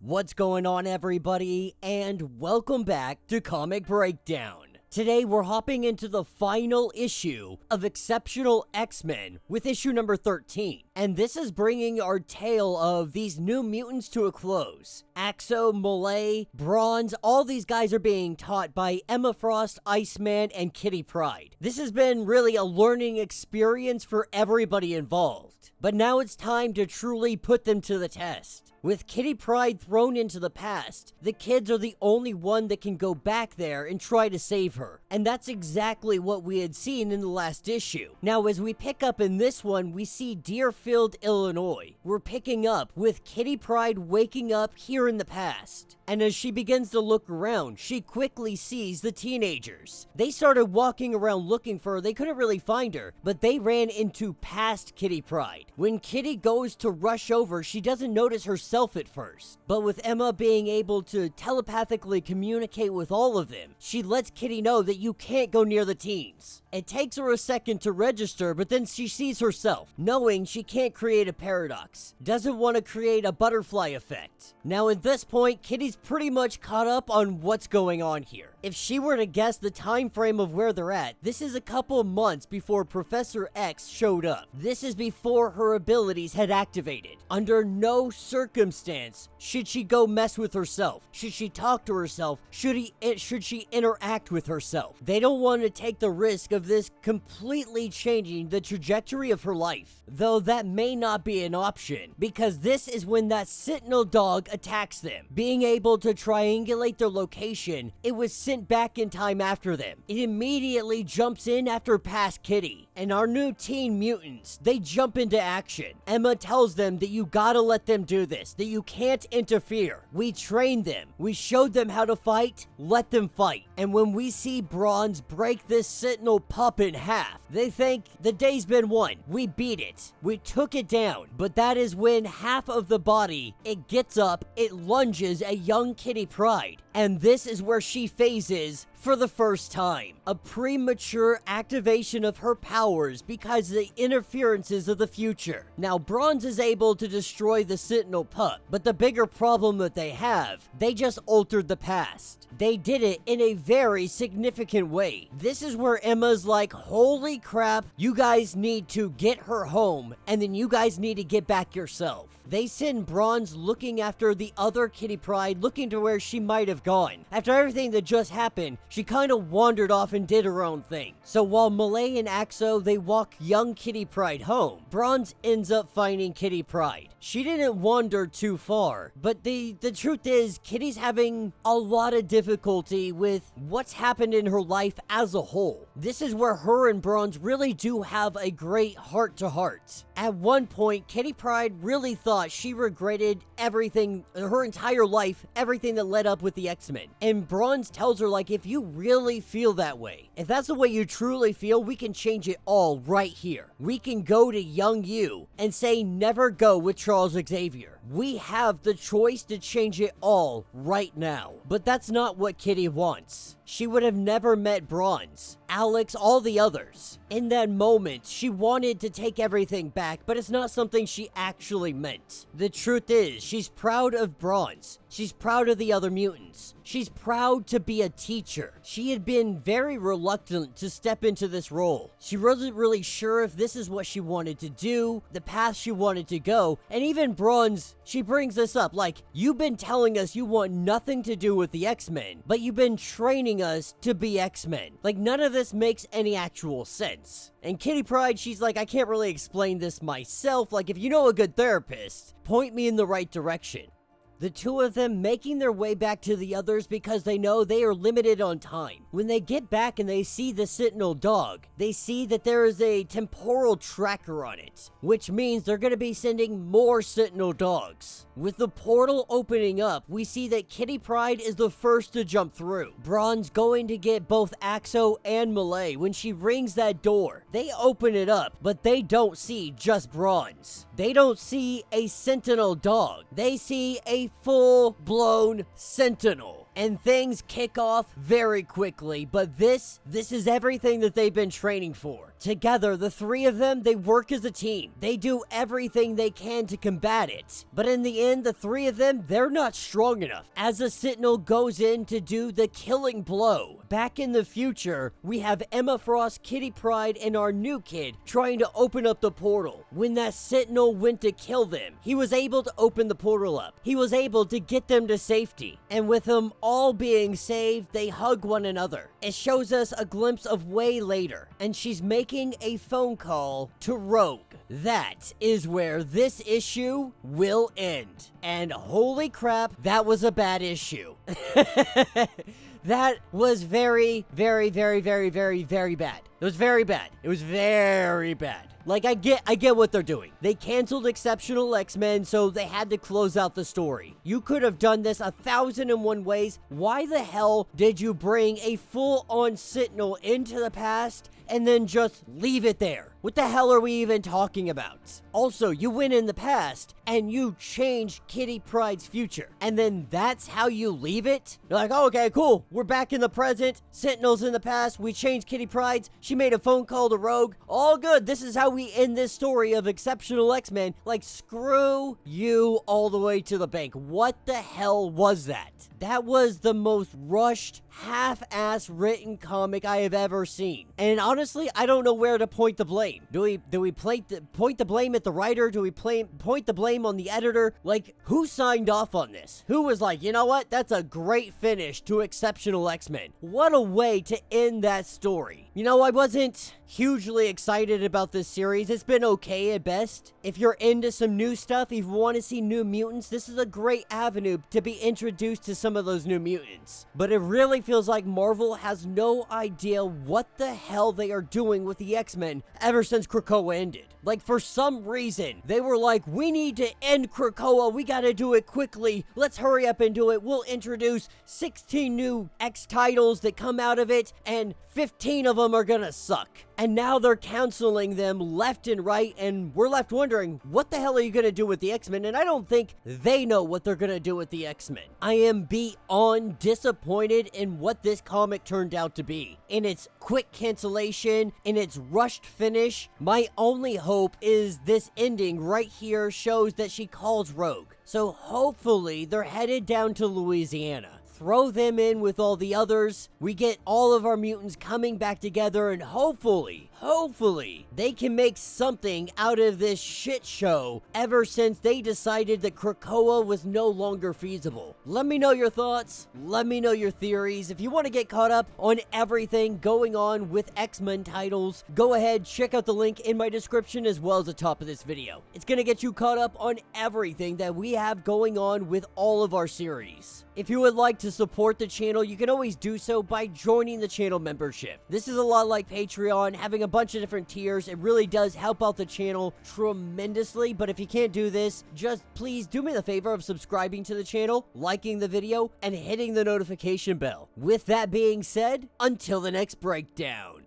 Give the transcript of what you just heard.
What's going on, everybody, and welcome back to Comic Breakdown. Today we're hopping into the final issue of Exceptional X-Men with issue number 13, and this is bringing our tale of these new mutants to a close. Axo, Malay, Bronze, all these guys are being taught by Emma Frost, Iceman, and Kitty Pryde. This has been really a learning experience for everybody involved, but now it's time to truly put them to the test. With Kitty Pryde thrown into the past, the kids are the only one that can go back there and try to save her. And that's exactly what we had seen in the last issue. Now, as we pick up in this one, we see Deerfield, Illinois. We're picking up with Kitty Pryde waking up here in the past. And as she begins to look around, she quickly sees the teenagers. They started walking around looking for her. They couldn't really find her, but they ran into past Kitty Pryde. When Kitty goes to rush over, she doesn't notice herself at first. But with Emma being able to telepathically communicate with all of them, she lets Kitty know that you can't go near the teens. It takes her a second to register, but then she sees herself, knowing she can't create a paradox. Doesn't want to create a butterfly effect. Now at this point, Kitty's pretty much caught up on what's going on here. If she were to guess the time frame of where they're at, this is a couple months before Professor X showed up. This is before her abilities had activated. Under no circumstance should she go mess with herself. Should she talk to herself? Should she interact with herself? They don't want to take the risk of this completely changing the trajectory of her life. Though that may not be an option, because this is when that Sentinel dog attacks them. Being able to triangulate their location, it was sent back in time after them. It immediately jumps in after past Kitty. And our new teen mutants, they jump into action. Emma tells them that you gotta let them do this, that you can't interfere. We trained them. We showed them how to fight. Let them fight. And when we see Bronze break this Sentinel pup in half, they think the day's been won. We beat it. We took it down. But that is when half of the body, it gets up, it lunges at young Kitty Pryde. And this is where she phases for the first time. A premature activation of her powers because of the interferences of the future. Now, Bronze is able to destroy the Sentinel pup, but the bigger problem that they have, they just altered the past. They did it in a very significant way. This is where Emma's like, holy crap, you guys need to get her home, and then you guys need to get back yourself. They send Bronze looking after the other Kitty Pryde, looking to where she might have gone. After everything that just happened, she kind of wandered off and did her own thing. So while Malay and Axo, they walk young Kitty Pryde home, Bronze ends up finding Kitty Pryde. She didn't wander too far, but the truth is, Kitty's having a lot of difficulty with what's happened in her life as a whole. This is where her and Bronze really do have a great heart-to-heart. At one point, Kitty Pryde really thought she regretted everything, her entire life, everything that led up with the X-Men. And Bronze tells her, like, if you really feel that way, if that's the way you truly feel, we can change it all right here. We can go to young you and say never go with Charles Xavier. We have the choice to change it all right now. But that's not what Kitty wants. She would have never met Bronze, Alex, all the others. In that moment, she wanted to take everything back, but it's not something she actually meant. The truth is, she's proud of Bronze. She's proud of the other mutants. She's proud to be a teacher. She had been very reluctant to step into this role. She wasn't really sure if this is what she wanted to do, the path she wanted to go, and even Bronze, she brings this up, like, you've been telling us you want nothing to do with the X-Men, but you've been training us to be X-Men. Like, none of this makes any actual sense. And Kitty Pryde, she's like, I can't really explain this myself. Like, if you know a good therapist, point me in the right direction. The two of them making their way back to the others because they know they are limited on time. When they get back and they see the Sentinel dog, they see that there is a temporal tracker on it, which means they're going to be sending more Sentinel dogs. With the portal opening up, we see that Kitty Pryde is the first to jump through. Bronze going to get both Axo and Malay. When she rings that door, they open it up, but they don't see just Bronze. They don't see a Sentinel dog. They see a full-blown Sentinel. and things kick off very quickly, but this is everything that they've been training for. Together, the three of them, they work as a team. They do everything they can to combat it. But in the end, the three of them, they're not strong enough. As the Sentinel goes in to do the killing blow, back in the future, we have Emma Frost, Kitty Pryde, and our new kid trying to open up the portal. When that Sentinel went to kill them, he was able to open the portal up. He was able to get them to safety. And with them all being saved, they hug one another. It shows us a glimpse of way later, and she's making a phone call to Rogue. That is where this issue will end. And holy crap, that was a bad issue. That was very, very, very, very, very, very bad. It was very bad. It was very bad. Like, I get what they're doing. They canceled Exceptional X-Men, so they had to close out the story. You could have done this 1,001 ways. Why the hell did you bring a full-on Sentinel into the past and then just leave it there? What the hell are we even talking about? Also, you went in the past and you changed Kitty Pryde's future, and then that's how you leave it? You're like, oh, okay, cool. We're back in the present. Sentinel's in the past. We changed Kitty Pryde's. She made a phone call to Rogue. All good. This is how we end this story of Exceptional X-Men. Like, screw you all the way to the bank. What the hell was that? That was the most rushed, half-ass written comic I have ever seen. And honestly, I don't know where to point the blame. Do we point the blame at the writer? Do we point the blame on the editor? Like, who signed off on this? Who was like, you know what? That's a great finish to Exceptional X-Men. What a way to end that story. You know, I wasn't hugely excited about this series. It's been okay at best. If you're into some new stuff, if you want to see New Mutants, this is a great avenue to be introduced to some of those New Mutants. But it really feels like Marvel has no idea what the hell they are doing with the X-Men ever since Krakoa ended. Like, for some reason, they were like, we need to end Krakoa. We gotta do it quickly. Let's hurry up and do it. We'll introduce 16 new X titles that come out of it, and 15 of them are gonna suck. And now they're canceling them left and right, and we're left wondering, what the hell are you gonna do with the X-Men? And I don't think they know what they're gonna do with the X-Men. I am beyond disappointed in what this comic turned out to be. In its quick cancellation, in its rushed finish, my only hope is this ending right here shows that she calls Rogue. So hopefully they're headed down to Louisiana. Throw them in with all the others. We get all of our mutants coming back together, and hopefully, they can make something out of this shit show ever since they decided that Krakoa was no longer feasible. Let me know your thoughts. Let me know your theories. If you want to get caught up on everything going on with X-Men titles, go ahead, check out the link in my description as well as the top of this video. It's going to get you caught up on everything that we have going on with all of our series. If you would like to support the channel, you can always do so by joining the channel membership. This is a lot like Patreon, having a bunch of different tiers. It really does help out the channel tremendously, but if you can't do this, just please do me the favor of subscribing to the channel, liking the video, and hitting the notification bell. With that being said, until the next breakdown.